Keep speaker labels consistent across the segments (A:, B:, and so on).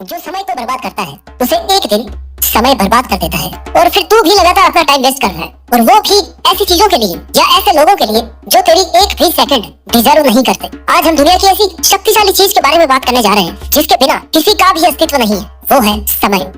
A: जो समय को बर्बाद करता है उसे एक दिन समय बर्बाद कर देता है। और फिर तू भी लगातार अपना टाइम वेस्ट कर रहा है, और वो भी ऐसी चीजों के लिए या ऐसे लोगों के लिए जो तेरी एक भी सेकंड डिजर्व नहीं करते। आज हम दुनिया की ऐसी शक्तिशाली चीज के बारे में बात करने जा रहे हैं जिसके बिना किसी का भी अस्तित्व नहीं है, वो है समय।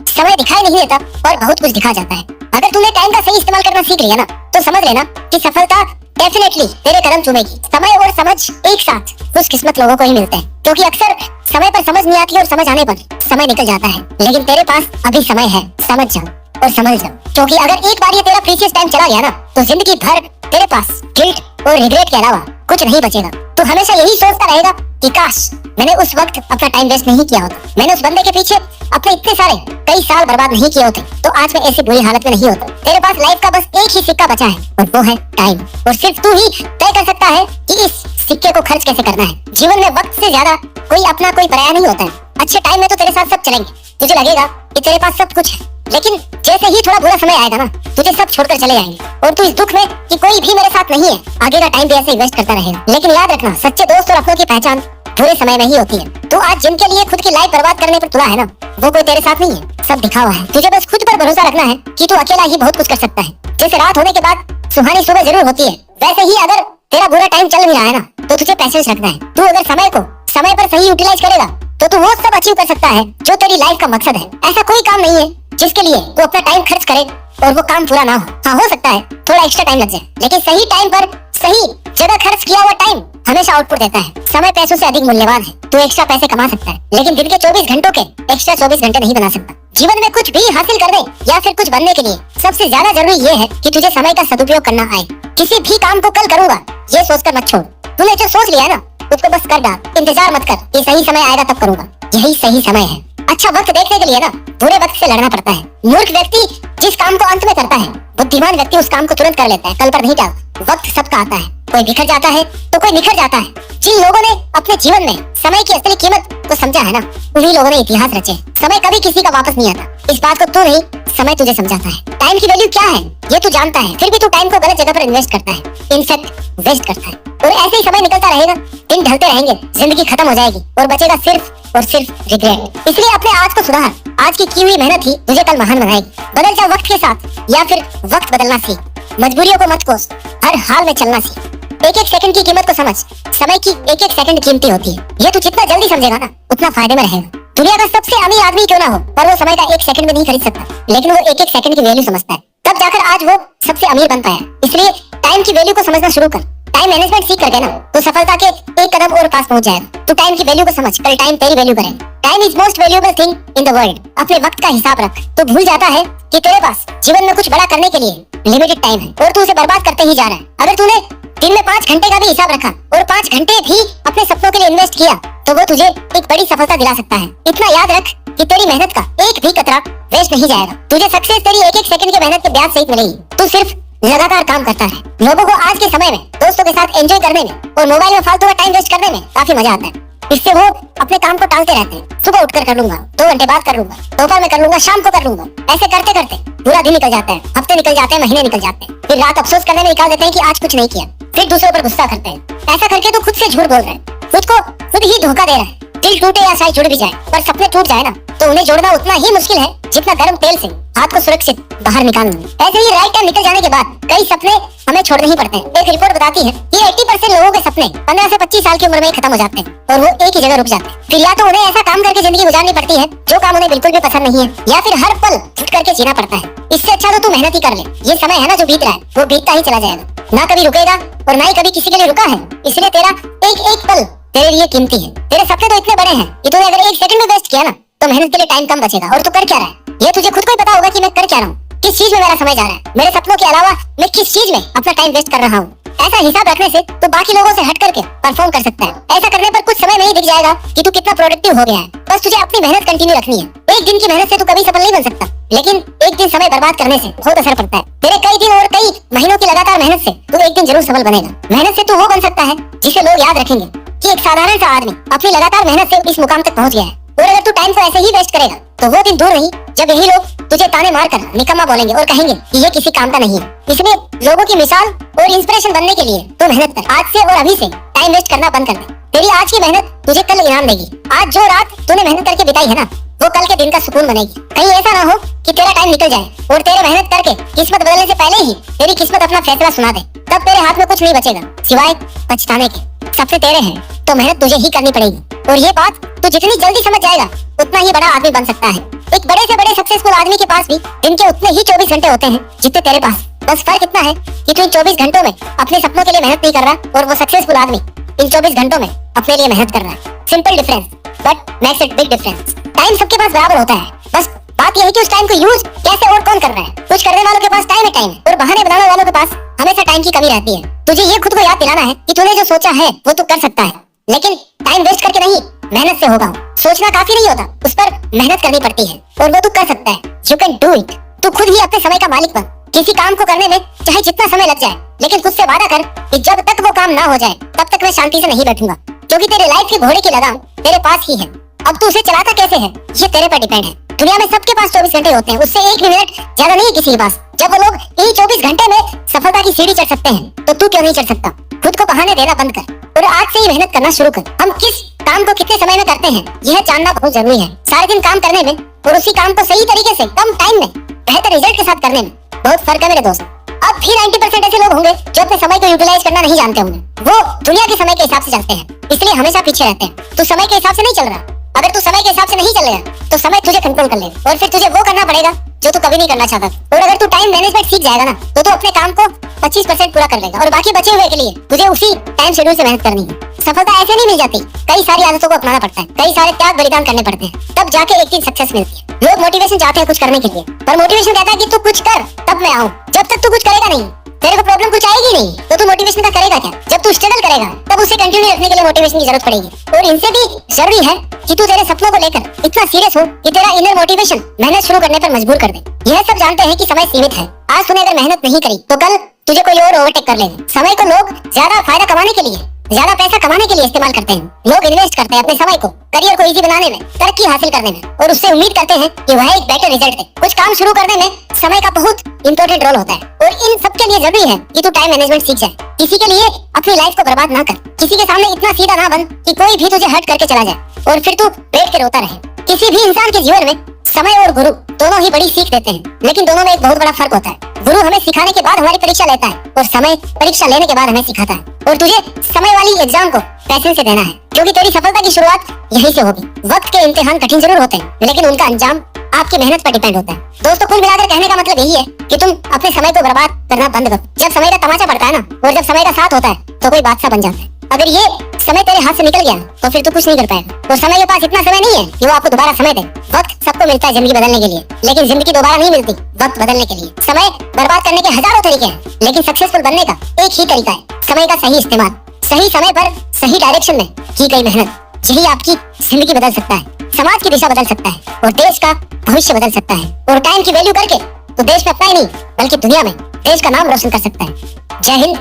A: समय दिखाई नहीं देता और बहुत कुछ दिखा जाता है। अगर तूने टाइम का सही इस्तेमाल करना सीख लिया ना, तो समझ लेना कि सफलता डेफिनेटली तेरे कदम चूमेगी। समय और समझ एक साथ खुशकिस्मत लोगों को ही मिलते हैं, क्योंकि अक्सर समय पर समझ नहीं आती और समझ आने पर समय निकल जाता है। लेकिन तेरे पास अभी समय है, समझ जा और संभल जा, क्योंकि अगर एक बार ये तेरा प्रीशियस टाइम चला गया ना, तो जिंदगी भर तेरे पास गिल्ट और रिग्रेट के अलावा कुछ नहीं बचेगा। तू हमेशा यही सोचता रहेगा कि काश मैंने उस वक्त अपना टाइम वेस्ट नहीं किया होता, मैंने उस बंदे के पीछे अपने इतने सारे कई साल बर्बाद नहीं किए होते, तो आज मैं ऐसी बुरी हालत में नहीं होता। तेरे पास लाइफ का बस एक ही सिक्का बचा है, और वो है टाइम। और सिर्फ तू ही तय कर सकता है कि इस सिक्के को खर्च कैसे करना है। जीवन में वक्त से ज्यादा कोई अपना कोई पराया नहीं होता है। अच्छे टाइम में तो तेरे साथ सब चलेंगे, तुझे लगेगा कि तेरे पास सब कुछ है, लेकिन जैसे ही थोड़ा बुरा समय आएगा ना, तुझे सब छोड़कर चले जाएंगे, और तू इस दुख में कि कोई भी मेरे साथ नहीं है, आगे का टाइम भी ऐसे वेस्ट करता रहेगा। लेकिन याद रखना, सच्चे दोस्त और अपनों की पहचान बुरे समय में ही होती है। तू आज जिनके लिए खुद की लाइफ बर्बाद करने पर तुला है ना, वो कोई तेरे साथ नहीं है, सब दिखावा है। तुझे बस खुद पर भरोसा रखना है कि तू अकेला ही बहुत कुछ कर सकता है। जैसे रात होने के बाद सुहानी सुबह जरूर होती है, वैसे ही अगर तेरा बुरा टाइम चल भी रहा है ना, तो तुझे पैसेंस रखना है। तू अगर समय को समय पर सही यूटिलाइज करेगा, तो तू वो सब अचीव कर सकता है जो तेरी लाइफ का मकसद है। ऐसा कोई काम नहीं है जिसके लिए तू अपना टाइम खर्च करे और वो काम पूरा ना हो। हाँ, हो सकता है थोड़ा एक्स्ट्रा टाइम लग जाए, लेकिन सही टाइम पर सही जगह खर्च किया हुआ टाइम हमेशा आउटपुट देता है। समय पैसों से अधिक मूल्यवान है। तू एक्स्ट्रा पैसे कमा सकता है, लेकिन दिन के 24 घंटों के एक्स्ट्रा 24 घंटे नहीं बना सकता। जीवन में कुछ भी हासिल करने या फिर कुछ बनने के लिए सबसे ज्यादा जरूरी ये है कि तुझे समय का सदुपयोग करना आए। किसी भी काम को कल करूंगा ये सोचकर मत छोड़। तूने जो सोच लिया है ना, उसको बस कर डाल। इंतजार मत कर कि सही समय आएगा तब करूंगा, यही सही समय है। अच्छा वक्त देखने के लिए ना बुरे वक्त से लड़ना पड़ता है। मूर्ख व्यक्ति जिस काम को अंत में करता है, बुद्धिमान व्यक्ति उस काम को तुरंत कर लेता है, कल पर नहीं टालता। वक्त सबका आता है, कोई बिखर जाता है तो कोई निखर जाता है। जिन लोगों ने अपने जीवन में समय की असली कीमत को समझा है ना, उन्हीं लोगों ने इतिहास रचे। समय कभी किसी का वापस नहीं आता। इस बात को तू नहीं, समय तुझे समझाता है। टाइम की वैल्यू क्या है ये तू जानता है, फिर भी तू टाइम को गलत जगह पर इन्वेस्ट करता है, इनफैक्ट वेस्ट करता है। और ऐसे ही समय निकलता रहेगा, दिन ढलते रहेंगे, जिंदगी खत्म हो जाएगी और बचेगा सिर्फ और सिर्फ रिग्रेट। इसलिए अपने आज को सुधार। आज की हुई मेहनत ही तुझे कल महान बनाएगी। बदल जा वक्त के साथ, या फिर वक्त बदलना सीख। मजबूरियों को मत कोस, हर हाल में चलना सीख। एक एक सेकंड की कीमत को समझ। समय की एक एक सेकंड कीमती होती है। ये तू जितना जल्दी समझेगा ना, उतना फायदे में रहेगा। दुनिया का सबसे अमीर आदमी क्यों ना हो, पर वो समय का एक सेकंड में नहीं खरीद सकता, लेकिन वो एक एक सेकंड की वैल्यू समझता है। तब जाकर आज वो सबसे अमीर बन पाया। इसलिए टाइम की वैल्यू को समझना शुरू कर। टाइम मैनेजमेंट सीख करके ना, तो सफलता के एक कदम और पास पहुंच जाएगा। तू टाइम की वैल्यू को समझ, कल टाइम तेरी वैल्यू करेगा। Time is most valuable thing in the world. अपने वक्त का हिसाब रख। तो भूल जाता है कि तेरे पास जीवन में कुछ बड़ा करने के लिए लिमिटेड टाइम है, और तू उसे बर्बाद करते ही जा रहा है। अगर तूने दिन में 5 घंटे का भी हिसाब रखा और 5 घंटे भी अपने सपनों के लिए इन्वेस्ट किया, तो वो तुझे एक बड़ी सफलता दिला सकता है। इतना याद रख कि तेरी मेहनत का एक भी कतरा वेस्ट नहीं जाएगा। तुझे सक्सेस तेरी एक एक सेकंड की मेहनत के ब्याज सहित मिलेगी। तू सिर्फ लगातार काम करता है। लोगों को आज के समय में दोस्तों के साथ एंजॉय करने में और मोबाइल में फालतू का टाइम वेस्ट करने में काफी मजा आता है। इससे वो अपने काम को टालते रहते हैं। सुबह उठकर कर लूंगा, 2 घंटे बाद कर लूंगा, दोपहर में कर लूंगा, शाम को कर लूंगा। ऐसे करते करते पूरा दिन निकल जाता है, हफ्ते निकल जाते हैं, महीने निकल जाते हैं। फिर रात अफसोस करने में निकाल देते हैं कि आज कुछ नहीं किया। फिर दूसरों पर गुस्सा करते हैं। ऐसा करके तो खुद से झूठ बोल रहे हैं, खुद को खुद ही धोखा दे रहा है। दिल टूटे या शायद जुड़ भी जाए, पर सपने टूट जाए ना, तो उन्हें जोड़ना उतना ही मुश्किल है जितना गर्म तेल से हाथ को सुरक्षित बाहर निकालना। ऐसे ही राइट टाइम निकल जाने के बाद कई सपने हमें छोड़ने ही पड़ते हैं। एक रिपोर्ट बताती है कि 80% लोगों के सपने 15 से 25 साल की उम्र में ही खत्म हो जाते हैं, और वो एक ही जगह रुक जाते हैं। फिर या तो उन्हें ऐसा काम करके जिंदगी गुजारनी पड़ती है जो काम उन्हें बिल्कुल भी पसंद नहीं है, या फिर हर पल छुट करके जीना पड़ता है। इससे अच्छा तो तू मेहनत ही कर ले। ये समय है ना जो बीत रहा है, वो बीतता ही चला जाएगा, ना कभी रुकेगा और ना ही कभी किसी के लिए रुका है। इसलिए तेरा एक एक पल तेरे लिए कीमती है। तेरे सपने तो इतने बड़े हैं कि तूने अगर एक सेकंड में वेस्ट किया ना, तो मेहनत के लिए टाइम कम बचेगा। और तू कर क्या रहा है, ये तुझे खुद को ही पता होगा कि मैं कर क्या रहा हूँ, किस चीज में मेरा समय जा रहा है, मेरे सपनों के अलावा मैं किस चीज में अपना टाइम वेस्ट कर रहा हूँ। ऐसा हिसाब रखने से तो बाकी लोगों से हट करके परफॉर्म कर सकता है। ऐसा करने पर कुछ समय में ही दिख जाएगा कि तू कितना प्रोडक्टिव हो गया है। बस तुझे अपनी मेहनत कंटिन्यू रखनी है। एक दिन की मेहनत से तू कभी सफल नहीं बन सकता, लेकिन एक दिन समय बर्बाद करने से बहुत असर पड़ता है। तेरे कई दिन और कई महीनों की लगातार मेहनत से तू एक दिन जरूर सफल बनेगा। मेहनत से तू वो बन सकता है जिसे लोग याद रखेंगे कि एक साधारण सा आदमी अपनी लगातार मेहनत से इस मुकाम तक पहुंच गया है। और अगर तू टाइम को ऐसे ही वेस्ट करेगा, तो वो दिन दूर नहीं जब यही लोग तुझे ताने मार कर निकम्मा बोलेंगे और कहेंगे कि ये किसी काम का नहीं है। इसलिए लोगों की मिसाल और इंस्पिरेशन बनने के लिए तू मेहनत कर। आज से और अभी से टाइम वेस्ट करना बंद कर दे। तेरी आज की मेहनत तुझे कल इनाम देगी। आज जो रात तूने मेहनत करके बिताई है ना, वो कल के दिन का सुकून बनेगी। कहीं ऐसा ना हो कि तेरा टाइम निकल जाए और तेरे मेहनत करके किस्मत बदलने से पहले ही तेरी किस्मत अपना फैसला सुना दे। तब तेरे हाथ में कुछ नहीं बचेगा सिवाय पछताने के। सबसे तेरे हैं तो मेहनत तुझे ही करनी पड़ेगी। और ये बात तू जितनी जल्दी समझ जाएगा उतना ही बड़ा आदमी बन सकता है। एक बड़े से बड़े सक्सेसफुल आदमी के पास भी दिन के उतने ही 24 घंटे होते हैं जितने तेरे पास। बस फर्क इतना है कि तू इन 24 घंटों में अपने सपनों के लिए मेहनत नहीं कर रहा और वो सक्सेसफुल आदमी इन 24 घंटों में अपने लिए मेहनत कर रहा है। Simple difference but makes it big difference. Time सबके पास बराबर होता है, बस बात यह है कि उस टाइम को यूज कैसे और कौन कर रहा है। कुछ करने वालों के पास टाइम है और बहाने बनाने वालों के पास हमेशा टाइम की कमी रहती है। तुझे ये खुद को याद दिलाना है कि तूने जो सोचा है वो तू कर सकता है, लेकिन टाइम वेस्ट करके नहीं, मेहनत से होगा। सोचना काफी नहीं होता, उस पर मेहनत करनी पड़ती है और वो तू कर सकता है। You can do it. तू खुद ही अपने समय का मालिक बन। किसी काम को करने में चाहे जितना समय लग जाए, लेकिन खुद से वादा कर कि जब तक वो काम ना हो जाए तब तक मैं शांति से नहीं बैठूंगा, क्योंकि तेरे लाइफ के घोड़े की लगाम तेरे पास ही है। अब तू उसे चलाता कैसे है ये तेरे पर डिपेंड है। दुनिया में सबके पास 24 घंटे होते हैं, उससे एक भी मिनट ज्यादा नहीं है किसी के पास। जब वो लोग इन 24 घंटे में सफलता की सीढ़ी चढ़ सकते हैं तो तू क्यों नहीं चढ़ सकता। खुद को बहाने देना बंद कर और आज से ही मेहनत करना शुरू कर। हम किस काम को कितने समय में करते हैं यह जानना बहुत जरूरी है। सारे दिन काम करने में और उसी काम को सही तरीके से कम टाइम में बेहतर रिजल्ट के साथ करने में बहुत फर्क है मेरे दोस्त। अब भी 90% ऐसे लोग होंगे जो अपने समय को यूटिलाइज करना नहीं जानते होंगे। वो दुनिया के समय के हिसाब से चलते हैं, इसलिए हमेशा पीछे रहते हैं। तू समय के हिसाब से नहीं चल रहा। अगर तू समय के हिसाब से नहीं चलेगा तो समय तुझे कंट्रोल कर लेगा और फिर तुझे वो करना पड़ेगा जो तू कभी नहीं करना चाहता। और अगर तू टाइम मैनेजमेंट सीख जाएगा ना तो तू अपने काम को 25% पूरा कर लेगा और बाकी बचे हुए के लिए तुझे उसी टाइम शेड्यूल से मेहनत करनी है। सफलता ऐसे नहीं मिल जाती, कई सारी आदतों को अपनाना पड़ता है, कई सारे त्याग बलिदान करने पड़ते हैं, तब जाके एक दिन सक्सेस मिलती है। लोग मोटिवेशन चाहते हैं कुछ करने के लिए, पर मोटिवेशन कहता है कि तू कुछ कर तब मैं आऊं। जब तक तू कुछ करेगा नहीं, तेरे को प्रॉब्लम कुछ आएगी नहीं, तो तू मोटिवेशन का करेगा क्या। जब तू स्ट्रगल करेगा तब उसे कंटिन्यू रखने के लिए मोटिवेशन की जरूरत पड़ेगी। और इनसे भी जरूरी है कि तू तेरे सपनों को लेकर इतना सीरियस हो कि तेरा इनर मोटिवेशन मेहनत शुरू करने पर मजबूर कर दे। यह सब जानते हैं कि समय सीमित है। आज तूने अगर मेहनत नहीं करी तो कल तुझे कोई और ओवरटेक कर लेगा। समय को लोग ज्यादा फायदा कमाने के लिए, ज्यादा पैसा कमाने के लिए इस्तेमाल करते हैं। लोग इन्वेस्ट करते हैं अपने समय को करियर को इजी बनाने में, तरक्की हासिल करने में, और उससे उम्मीद करते हैं कि वह एक बेटर रिजल्ट दे। कुछ काम शुरू करने में समय का बहुत इंपॉर्टेंट रोल होता है और इन सब के लिए जरूरी है कि तू टाइम मैनेजमेंट सीख जाए। किसी के लिए अपनी लाइफ को बर्बाद ना कर। किसी के सामने इतना सीधा ना बन कि कोई भी तुझे हर्ट करके चला जाए और फिर तू बैठ के रोता रहे। किसी भी इंसान के जीवन में समय और गुरु दोनों ही बड़ी सीख देते हैं, लेकिन दोनों में एक बहुत बड़ा फर्क होता है। गुरु हमें सिखाने के बाद हमारी परीक्षा लेता है और समय परीक्षा लेने के बाद हमें सिखाता है। और तुझे समय वाली एग्जाम को पैशन से देना है, क्योंकि तेरी सफलता की शुरुआत यहीं से होगी। वक्त के इम्तिहान कठिन जरूर होते हैं, लेकिन उनका अंजाम आपकी मेहनत पर डिपेंड होता है। दोस्तों, कुल मिलाकर कहने का मतलब यही है कि तुम अपने समय को बर्बाद करना बंद करो। जब समय का तमाचा पड़ता है ना, और जब समय का साथ होता है तो कोई बादशाह बन जाता है। अगर ये समय तेरे हाथ से निकल गया तो फिर तू कुछ नहीं कर पाएगा। तो समय के पास इतना समय नहीं है कि वो आपको दोबारा समय दे। वक्त सबको मिलता है जिंदगी बदलने के लिए, लेकिन जिंदगी दोबारा नहीं मिलती वक्त बदलने के लिए। समय बर्बाद करने के हजारों तरीके हैं, लेकिन सक्सेसफुल बनने का एक ही तरीका है, समय का सही इस्तेमाल। सही समय पर सही डायरेक्शन में की गई मेहनत, यही आपकी जिंदगी बदल सकता है, समाज की दिशा बदल सकता है और देश का भविष्य बदल सकता है। और टाइम की वैल्यू करके तो देश में अपना ही नहीं बल्कि दुनिया में देश का नाम रोशन कर सकता है। जय हिंद,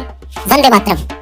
A: वंदे मातरम।